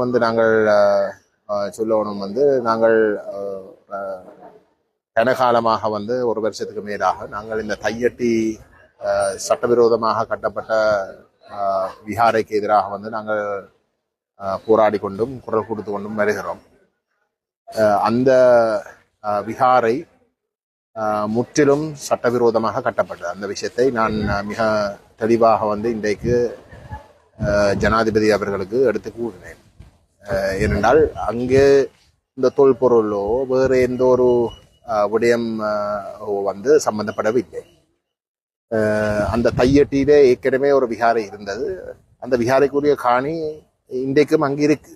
வந்து நாங்கள் சொல்லணும் வந்து நாங்கள் கனகாலமாக வந்து ஒரு வருஷத்துக்கு மேலாக நாங்கள் இந்த தையட்டி சட்டவிரோதமாக கட்டப்பட்ட விஹாரைக்கு எதிராக வந்து நாங்கள் போராடி கொண்டும் குரல் கொடுத்து கொண்டும் வருகிறோம். அந்த விஹாரை முற்றிலும் சட்டவிரோதமாக கட்டப்பட்டது. அந்த விஷயத்தை நான் மிக தெளிவாக வந்து இன்றைக்கு ஜனாதிபதி அவர்களுக்கு எடுத்து கூறினேன். ஏனென்றால் அங்கே இந்த தொல்பொருளோ வேறு எந்த ஒரு விடயம் வந்து சம்பந்தப்படவில்லை. அந்த தையட்டியிலே ஏற்கனவே ஒரு விஹாரை இருந்தது. அந்த விஹாரைக்குரிய காணி இன்றைக்கும் அங்கே இருக்கு.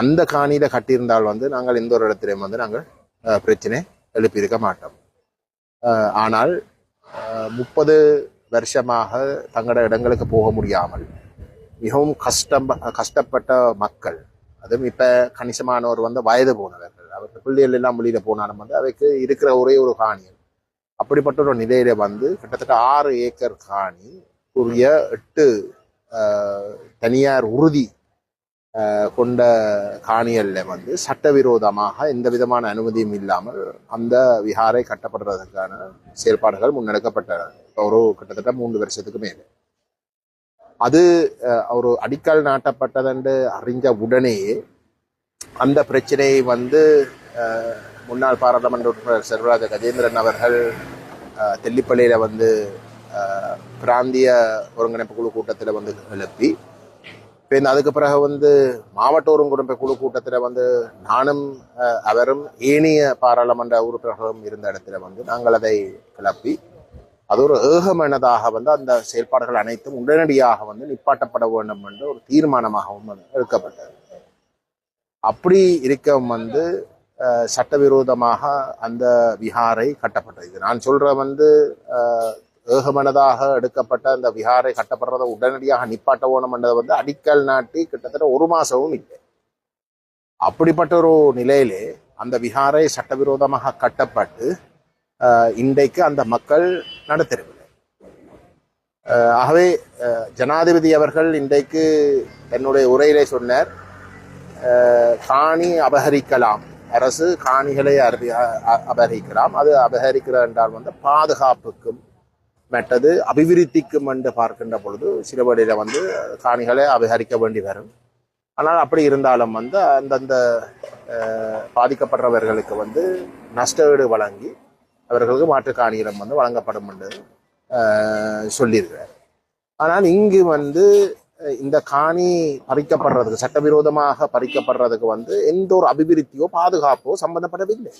அந்த காணியில கட்டியிருந்தால் வந்து நாங்கள் எந்த ஒரு இடத்திலையும் வந்து நாங்கள் பிரச்சனை எழுப்பியிருக்க மாட்டோம். ஆனால் 30 வருஷமாக தங்களோட இடங்களுக்கு போக முடியாமல் மிகவும் கஷ்டப்பட்ட மக்கள், அதுவும் இப்ப கணிசமானவர் வந்து வயது போனவர்கள், அவர்கள் பிள்ளைகள் எல்லாம் வெளியில போனாலும் வந்து அவைக்கு இருக்கிற ஒரே ஒரு காணியம். அப்படிப்பட்ட ஒரு நிலையில வந்து கிட்டத்தட்ட 6 ஏக்கர் காணி உரிய 8 தனியார் உறுதி கொண்ட காணியல்ல வந்து சட்டவிரோதமாக எந்த விதமான அனுமதியும் இல்லாமல் அந்த விஹாரை கட்டப்படுறதுக்கான செயல்பாடுகள் முன்னெடுக்கப்பட்டன. ஒரு கிட்டத்தட்ட 3 வருஷத்துக்கு மேலே அது ஒரு அடிக்கல் நாட்டப்பட்டதென்று அறிஞ்ச உடனேயே அந்த பிரச்சனையை வந்து முன்னாள் பாராளுமன்ற உறுப்பினர் செல்வராஜ கஜேந்திரன் அவர்கள் தெல்லிப்பள்ளியில வந்து பிராந்திய ஒருங்கிணைப்பு குழு கூட்டத்தில் வந்து எழுப்பி, அதுக்கு பிறகு வந்து மாவட்ட ஒருங்கிணைப்பு குழு கூட்டத்தில் வந்து நானும் அவரும் ஏனைய பாராளுமன்ற உறுப்பினர்களும் இருந்த இடத்துல வந்து நாங்கள் அதை கிளப்பி அது ஒரு ஏகமனதாக வந்து அந்த செயல்பாடுகள் அனைத்தும் உடனடியாக வந்து நிப்பாட்டப்பட வேண்டும் என்ற ஒரு தீர்மானமாகவும் எடுக்கப்பட்டது. அப்படி இருக்க வந்து சட்டவிரோதமாக அந்த விஹாரை கட்டப்பட்டது. இது நான் சொல்ற வந்து ஏகமனதாக எடுக்கப்பட்ட அந்த விஹாரை கட்டப்படுறதை உடனடியாக நிப்பாட்ட வேணும் என்றதை வந்து அடிக்கல் நாட்டி கிட்டத்தட்ட 1 மாசமும் இல்லை. அப்படிப்பட்ட ஒரு நிலையிலே அந்த விஹாரை சட்டவிரோதமாக கட்டப்பட்டு இன்றைக்கு அந்த மக்கள் நடத்தவில்லை. ஆகவே ஜனாதிபதி அவர்கள் இன்றைக்கு என்னுடைய உரையிலே சொன்னார், காணி அபகரிக்கலாம், அரசு காணிகளை அபகரிக்கலாம். அது அபகரிக்கிறது என்றால் வந்து பாதுகாப்புக்கும் மற்றது அபிவிருத்திக்கும் என்று பார்க்கின்ற பொழுது சில வழியில வந்து காணிகளை அபகரிக்க வேண்டி வரும். ஆனால் அப்படி இருந்தாலும் வந்து அந்தந்த பாதிக்கப்படுறவர்களுக்கு வந்து நஷ்டஈடு வழங்கி அவர்களுக்கு மாற்று காணியிடம் வந்து வழங்கப்படும் என்று சொல்லியிருக்கிறார். ஆனால் இங்கு வந்து இந்த காணி பறிக்கப்படுறதுக்கு சட்டவிரோதமாக பறிக்கப்படுறதுக்கு வந்து எந்த ஒரு அபிவிருத்தியோ பாதுகாப்போ சம்பந்தப்படவில்லை.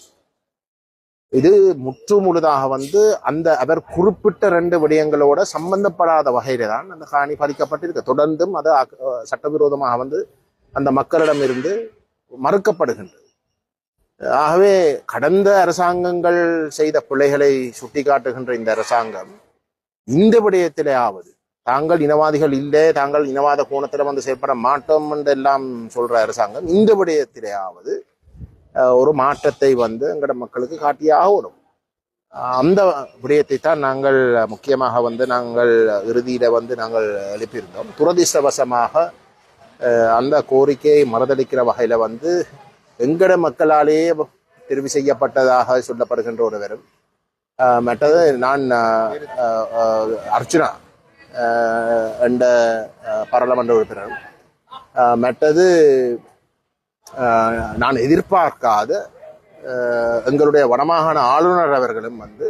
இது முற்று முழுதாக வந்து அந்த அவர் குறிப்பிட்ட 2 விடயங்களோட சம்பந்தப்படாத வகையில தான் அந்த காணி பறிக்கப்பட்டிருக்கு. தொடர்ந்தும் அது சட்டவிரோதமாக வந்து அந்த மக்களிடம் இருந்து மறுக்கப்படுகின்றது. ஆகவே கடந்த அரசாங்கங்கள் செய்த பிழைகளை சுட்டி காட்டுகின்ற இந்த அரசாங்கம் இந்த விடயத்திலேயாவது தாங்கள் இனவாதிகள் இல்லை, தாங்கள் இனவாத கோணத்துல வந்து செயல்பட மாட்டோம் என்று எல்லாம் சொல்ற அரசாங்கம் இந்த விடயத்திலேயாவது ஒரு மாற்றத்தை வந்து எங்கட மக்களுக்கு காட்டியாக வரும். அந்த விடயத்தை தான் நாங்கள் முக்கியமாக வந்து நாங்கள் இறுதியில வந்து நாங்கள் எழுப்பியிருந்தோம். துரதிர்ஷ்டவசமாக அந்த கோரிக்கையை மறுதளிக்கிற வகையில வந்து எங்கட மக்களாலேயே தெரிவு செய்யப்பட்டதாக சொல்லப்படுகின்ற ஒருவரும், மற்றது நான் அர்ச்சுனா என்ற பாராளுமன்ற உறுப்பினரும், மற்றது நான் எதிர்பார்க்காத எங்களுடைய வடமாகாண ஆளுநர் அவர்களும் வந்து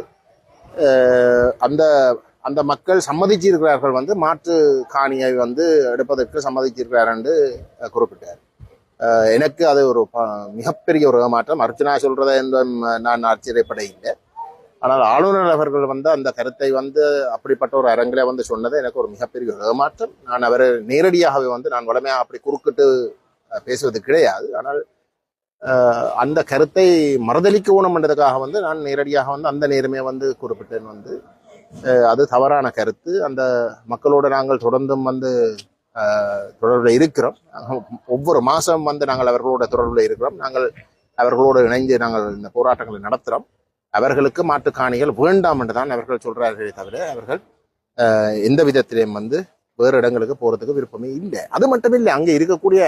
அந்த அந்த மக்கள் சம்மதிச்சிருக்கிறார்கள், வந்து மாற்று காணியை வந்து எடுப்பதற்கு சம்மதிச்சிருக்கிறார் என்று குறிப்பிட்டார். எனக்கு அது ஒரு மிகப்பெரிய ஒரு ஏமாற்றம். அர்ச்சனா சொல்றதை நான் ஆச்சரியப்பட இல்லை. ஆனால் ஆளுநர் அவர்கள் வந்து அந்த கருத்தை வந்து அப்படிப்பட்ட ஒரு அரங்கில வந்து சொன்னது எனக்கு ஒரு மிகப்பெரிய ஏமாற்றம். நான் அவரை நேரடியாகவே வந்து நான் வளமையாக அப்படி குறுக்கிட்டு பேசுவது கிடையாது. ஆனால் அந்த கருத்தை மறுதளிக்க ஊனம் என்றதுக்காக வந்து நான் நேரடியாக வந்து அந்த நேரமே வந்து குறிப்பிட்டேன். வந்து அது தவறான கருத்து. அந்த மக்களோட நாங்கள் தொடர்ந்தும் வந்து தொடர்பில் இருக்கிறோம். ஒவ்வொரு மாதம் வந்து நாங்கள் அவர்களோட தொடர்பில் இருக்கிறோம். நாங்கள் அவர்களோடு இணைந்து நாங்கள் இந்த போராட்டங்களை நடத்துகிறோம். அவர்களுக்கு மாற்று காணிகள் வேண்டாம் என்று தான் அவர்கள் சொல்றார்களே தவிர அவர்கள் எந்த விதத்திலையும் வந்து வேறு இடங்களுக்கு போறதுக்கு விருப்பமே இல்லை. அது மட்டும் இல்லை, அங்கே இருக்கக்கூடிய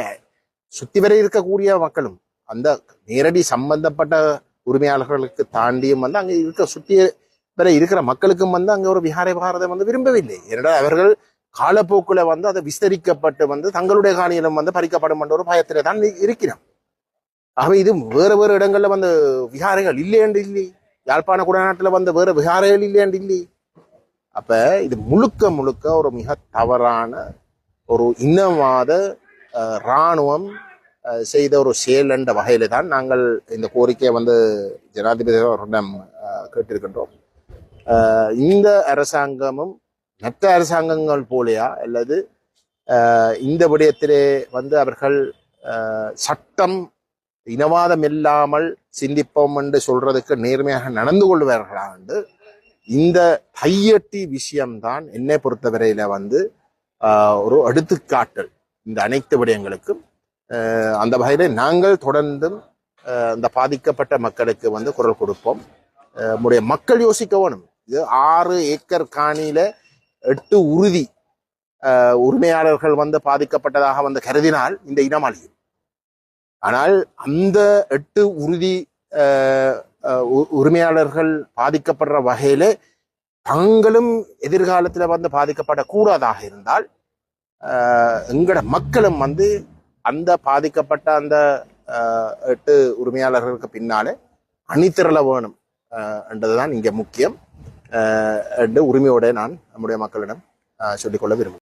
சுத்தி வரை இருக்கக்கூடிய மக்களும் அந்த நேரடி சம்பந்தப்பட்ட உரிமையாளர்களுக்கு தாண்டியும் வந்து அங்கே சுத்தி வரை இருக்கிற மக்களுக்கும் வந்து அங்கே ஒரு விஹாரை பாரதம் வந்து விரும்பவில்லை. ஏனென்றால் அவர்கள் காலப்போக்குல வந்து அதை விஸ்தரிக்கப்பட்டு வந்து தங்களுடைய காணியிலும் வந்து பறிக்கப்படும் என்ற ஒரு பயத்திலே தான் இருக்கிறோம். ஆகவே இது வேறு வேறு இடங்கள்ல வந்து விஹாரைகள் இல்லையென்று இல்லை, யாழ்ப்பாண குடநாட்டில் வந்து வேறு விஹாரைகள் இல்லையென்று இல்லை. அப்ப இது முழுக்க முழுக்க ஒரு மிக தவறான ஒரு இனவாத இராணுவம் செய்த ஒரு செயல் என்ற வகையில தான் நாங்கள் இந்த கோரிக்கையை வந்து ஜனாதிபதி அவர்களிடம் கேட்டிருக்கின்றோம். இந்த அரசாங்கமும் மற்ற அரசாங்கங்கள் போலையா அல்லது இந்த விடயத்திலே வந்து அவர்கள் சட்டம் இனவாதம் இல்லாமல் சிந்திப்போம் என்று சொல்றதுக்கு நேர்மையாக நடந்து கொள்வார்களா என்று இந்த கையெட்டி விஷயம்தான் என்னை பொறுத்தவரையில வந்து ஒரு எடுத்துக்காட்டல் இந்த அனைத்து விடயங்களுக்கும். அந்த வகையில நாங்கள் தொடர்ந்தும் இந்த பாதிக்கப்பட்ட மக்களுக்கு வந்து குரல் கொடுப்போம். நம்முடைய மக்கள் யோசிக்க வேணும். இது 6 ஏக்கர் காணியில 8 உறுதி உரிமையாளர்கள் வந்து பாதிக்கப்பட்டதாக வந்து கருதினால் இந்த இனம் அழியும். ஆனால் அந்த 8 உறுதி உரிமையாளர்கள் பாதிக்கப்படுற வகையில தங்களும் எதிர்காலத்துல வந்து பாதிக்கப்படக்கூடாதாக இருந்தால் எங்கட மக்களும் வந்து அந்த பாதிக்கப்பட்ட அந்த 8 உரிமையாளர்களுக்கு பின்னாலே அணிதிரள வேணும் என்றதுதான் இங்க முக்கியம் என்று உரிமையோட நான் நம்முடைய மக்களிடம் சொல்லிக்கொள்ள விரும்புகிறேன்.